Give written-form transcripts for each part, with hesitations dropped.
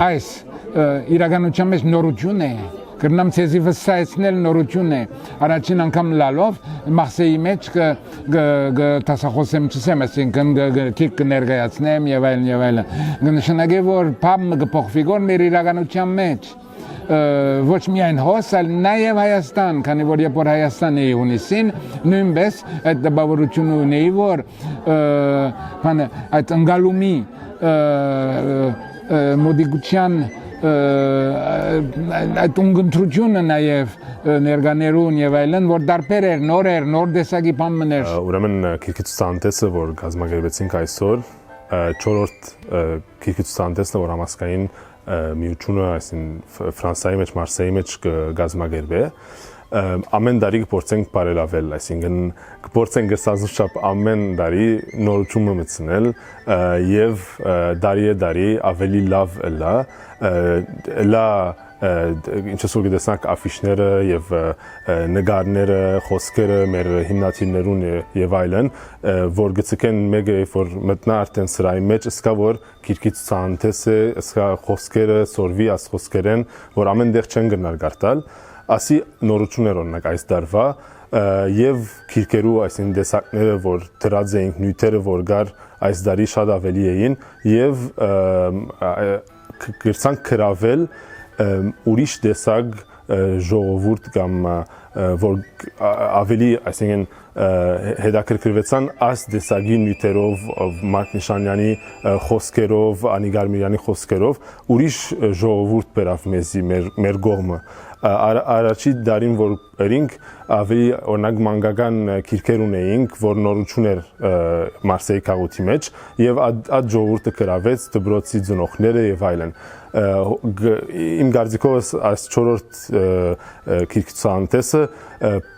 այս իրականության մեջ նորություն է կրնամ ցեզի վստահեցնել նորություն է առաջին անգամ լալով Մարսեի մեջ կտասախոսեմ չսեմ այսինքն կներկայացնեմ եւ այլն նշանակե որ բամը կփոխվի գոր մեր իրականության մեջ ոչ միայն հոս, այլ նաև Հայաստան, քանի որ երբ որ Հայաստան էի հունիսին, նույնպես այդ դպավորությունը ունեի, որ այդ ընկալումի մոդիկության այդ ունգընտրությունը նաև ներկաներուն եւ այլն, որ դարբեր էր, նոր տեսակի բան էր։ Ուրեմն քիրքիցանտեսը, որ կազմակերպեցինք այսօր, 4-րդ քիրքիցանտեսն է, որ համասկային միությունը այսին Ֆրանսիայի մեջ, Մարսեի մեջ կգազմագերբե ամեն տարի կփորձենք բարելավել, այսինքն կփորձենք գսազուշապ ամեն տարի նորություն մտցնել եւ տարի ավելի լավ լա ինչպես որ գտեսանք աֆիշները եւ նկարները, խոսքերը մեր հիմնադիրներուն եւ այլն, որ գցկեն մեկը որ մտնա արդեն սրայի մեջ, ըսկա որ քիրքիցանտեսը, ըսկա խոսքերը, սորվի աս խոսքերեն, որ ամեն դեղ չեն գնալ գարտալ, ասի նորություններ օրինակ այս դարվա եւ քիրքերու այսին դեսակները, որ դրած էինք նյութերը, որ գար այս դարի շատ ավելի էին եւ գրցանք գրավել ուրիշ տեսակ ժողովուրդ կամ որ ավելի այսինքն հետաքրքրվեցան այս տեսակի նյութերով Մարկ Նիշանյանի խոսքերով, Անիգար Միրյանի խոսքերով ուրիշ ժողովուրդ բերավ մեզի մեր կողմը առաջի դարին որ երինք ավելի օրինակ մանկական քիրքեր ունեինք որ նորություն էր Մարսեի քաղաքի մեջ եւ այդ ժողովուրդը գրավեց դբրոցի ծնողները եւ այլն իմ գարձիկովս այս 4-րդ քիրքիցանտեսը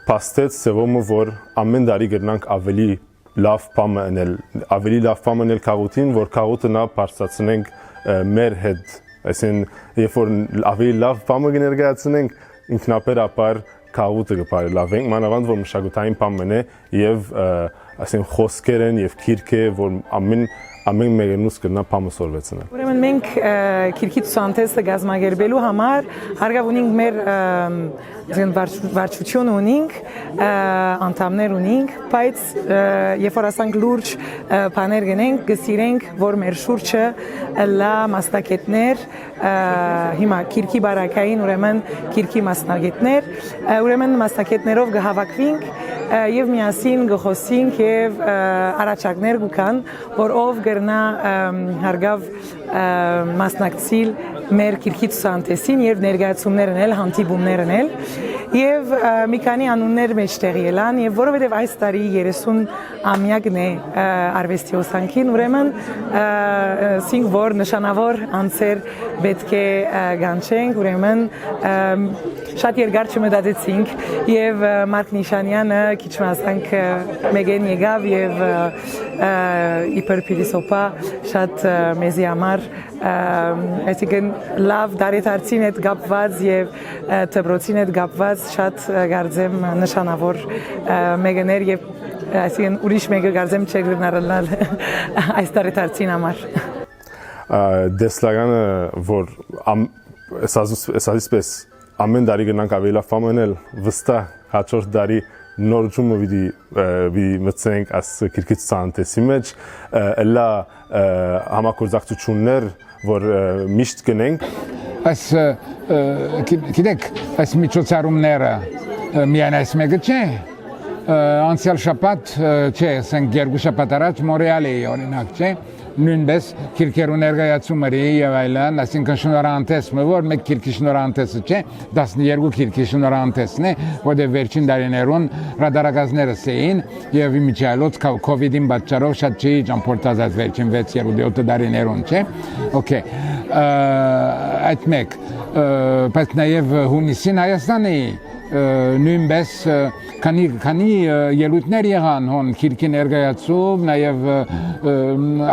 փաստեց սևոմը որ ամեն տարի գտնանք ավելի լավ բան անել քաղաքին որ քաղաքը նա բարձրացնենք մեր հետ այսին երբ որ ավելի լավ բան կներկայացնենք ինքնաբերաբար քաղաքը կբարելավենք մանավանդ որ մշակութային բան է եւ այսին խոսքերն եւ քիրքը որ ամեն մեկնուս կնա փամսորվեցնա Ուրեմն մենք քիրքիցանտեսը գազմագերբելու համար հարգավ ունենք մեր վարչություն ունենք անդամներ ունենք բայց երբ որ ասենք լուրջ բաներ գնենք գսիրենք որ մեր շուրջը լա մասնակիցներ հիմա քիրքի բարակային ուրեմն քիրքի մասնակիցներ ուրեմն մասնակիցներով կհավաքվենք եւ միասին գխոսենք եւ առաջարկներ կան որ ով գրնա հարգավ մասնակցել մեր քիրքիցանտեսին եւ ներկայացումներն էլ հանդիպումներն էլ եւ մի քանի անուններ մեջտեղի ելան եւ որովհետեւ այս տարի 30 ամյակն է արվեստի օսանքին ուրեմն սինգ որ նշանավոր անձեր պետք է գանչենք ուրեմն շատ երկար չմտածեցինք եւ Մարկ Նիշանյանը քիչ մասանք մեգեն եկավ եւ իբր փիլիսոփա շատ մեզի համար այսինքն լավ դարեթարցին հետ կապված եւ դպրոցին հետ կապված շատ գարձեմ նշանավոր մեգներ եւ այսինքն ուրիշ մեկը գարձեմ չէ գնարալ այս դարեթարցին համար դեսլագանը որ ասածպես ամեն տարի գնանք ավելի լավ բանել վստահ հաջորդ տարի նորությունը վիդի մտցնենք աս քիրքիցանտեսի մեջ լա համագործակցություններ որ միշտ գնենք այս գիտեք այս միջոցառումները միայն այս մեկը չէ անցյալ շաբաթ չէ ասենք երկու շաբաթ առաջ Մոնրեալի օրինակ չէ նույնպես քիրքերու ներկայացումների եւ այլն այսինքն շնորհանդեսը որ մեկ քիրքի շնորհանդեսը չէ 12 քիրքի շնորհանդեսն է որտեղ վերջին տարիներուն ռադարագազները էին եւ իմիջիալոց կոവിഡ്ին պատճառով շատ չի ճամփորդած վերջին 6-7 տարիներուն չէ օքեյ այդ մեկ բայց նաեւ հունիսին Հայաստանի նույնպես քանի ելույթներ եղան հոն քիրքի ներկայացում նաև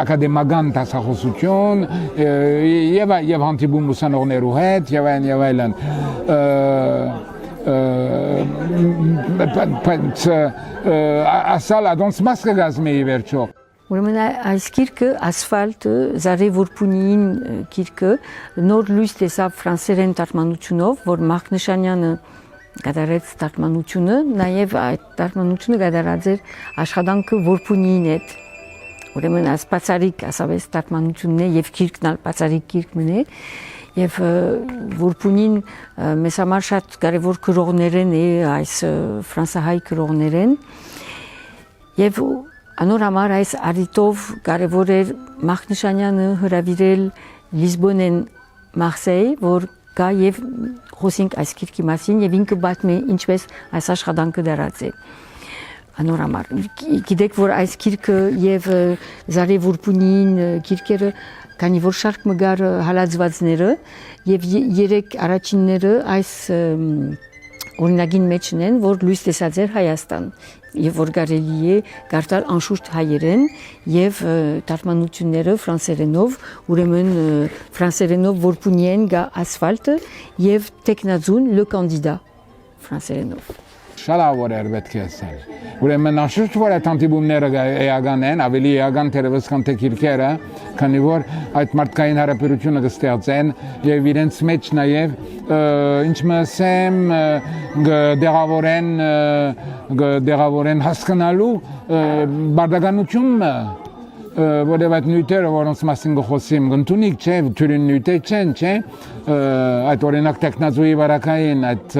ակադեմիական դասախոսություն եւ հանդիպում ուսանողներու հետ եւ այլն ասալ adons մասկը գազմեի վերջո Ուրեմն այս գիրքը ասֆալտ Զարե Որփունիին գիրքը նոր լույս տեսավ ֆրանսերեն թարգմանությունով, որ Մախնշանյանը գդարեց թարգմանությունը, նաև այդ թարգմանությունը գդարած էր աշխատանքը Որփունիին հետ։ Ուրեմն այս բացարիք ասավես թարգմանությունն է եւ գիրքն ալ բացարիք գիրքն է եւ Որփունին մեզ համար շատ կարեւոր գրողներն է այս ֆրանսահայ գրողներն եւ անոր համար այս արիտով կարևոր էր Մախնշանյանը հրավիրել Լիզբոնեն Մարսեյ, որ գա եւ խոսենք այս գիրքի մասին եւ ինքը բացմի ինչպես այս աշխատանքը դարած է։ Անոր համար գիտեք որ այս գիրքը եւ Զարե Որփունիին գիրքերը քանի որ շարք մգար հալածվածները եւ երեք առաջինները այս օրինագին մեջն են որ լույս տեսած էր Հայաստան եւ որ կարելի է գարտալ անշուշտ հայերեն եւ թարգմանությունները ֆրանսերենով ուրեմն ֆրանսերենով Որփունիեն գա ասֆալտը եւ տեխնազուն le candidat ֆրանսերենով Շալավոր էր պետք է ասել։ Ուրեմն անշուշտ որ այդ անտիբումները էական են, ավելի էական թերևս քան թե գիրքերը, քանի որ այդ մարդկային հարաբերությունը կստեղծեն եւ իրենց մեջ նաեւ ինչ մսեմ դեղավորեն հասկանալու բարդականությունը որև այդ նյութերը, որոնց մասին գխոսիմ, գնտունիկ չէ, թյուրին նյութեր չեն, չէ, այդ օրինակ տեխնազուի վարակային, այդ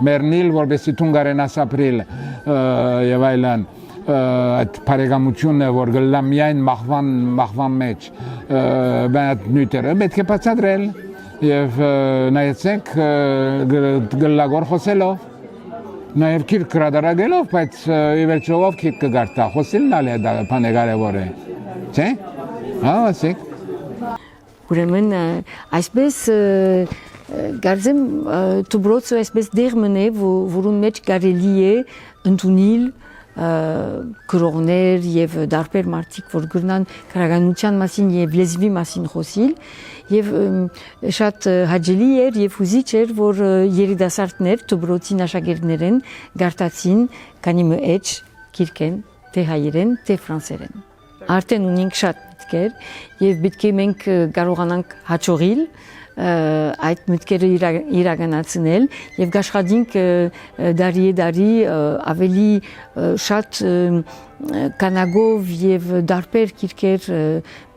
մերնիլ, որբեսի թունգարեն ասապրիլ և այլան, այդ պարեգամությունը, որ գլլա միայն մախվան մեջ, այդ նյութերը պետք է բացադրել և նայեցեք գլլագոր խոսելով, նաև կիրք գրադարագելով, բայց ի վերջով կիրք կգարտա, խոսիլն ալ է դա պանեգարևոր է, չէ, ասեք։ Ուրեմն այսպես գարձեմ տուբրոցը այսպես դերմն է, որուն մեջ կարելի է ընդունել գրողներ եւ դարբեր մարդիկ, որ գրնան քրագանության մասին եւ լեզվի մասին խոսիլ եւ շատ հաճելի էր եւ հուզիչ էր, որ երիտասարդներ տուբրոցի աշակերտներն գարտացին քանի մեջ գիրքեն թե հայերեն, թե ֆրանսերեն։ Արդեն ունենք շատ մտքեր եւ պետք է մենք կարողանանք հաջողել այդ մտքերը իրականացնել եւ աշխատենք դարի ավելի շատ կանագով եւ դարբեր գիրքեր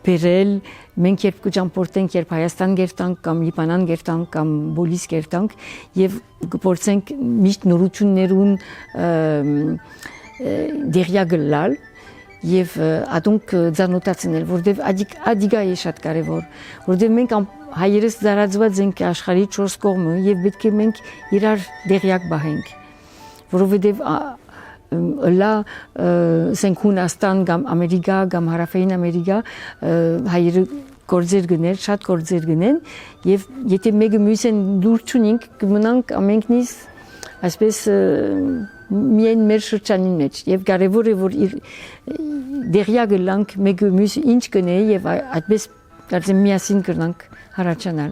բերել մենք երբ կճամփորդենք երբ Հայաստան գերտանք կամ Լիբանան գերտանք կամ Բոլիս գերտանք եւ կփորձենք միշտ նորություններուն դերյա գլալ եւ ադունք ցանոթացնել որտեւ ադիգա է շատ կարեւոր որտեւ մենք հայերս դարածված ենք աշխարհի 4 կողմը եւ պետք է մենք իրար դերյակ բահենք որովհետեւ լա սենք Հունաստան կամ Ամերիկա կամ Հարավային Ամերիկա հայերը գործեր գներ շատ գործեր գնեն եւ եթե մեկը մյուսեն դուր չունենք կմնանք ամենքնից այսպես միայն մեր շրջանին մեջ եւ կարեւոր է որ դերյակ լանք մեկը մյուս ինչ կնե եւ այդպես կարծեմ միասին կրնանք հարաճանալ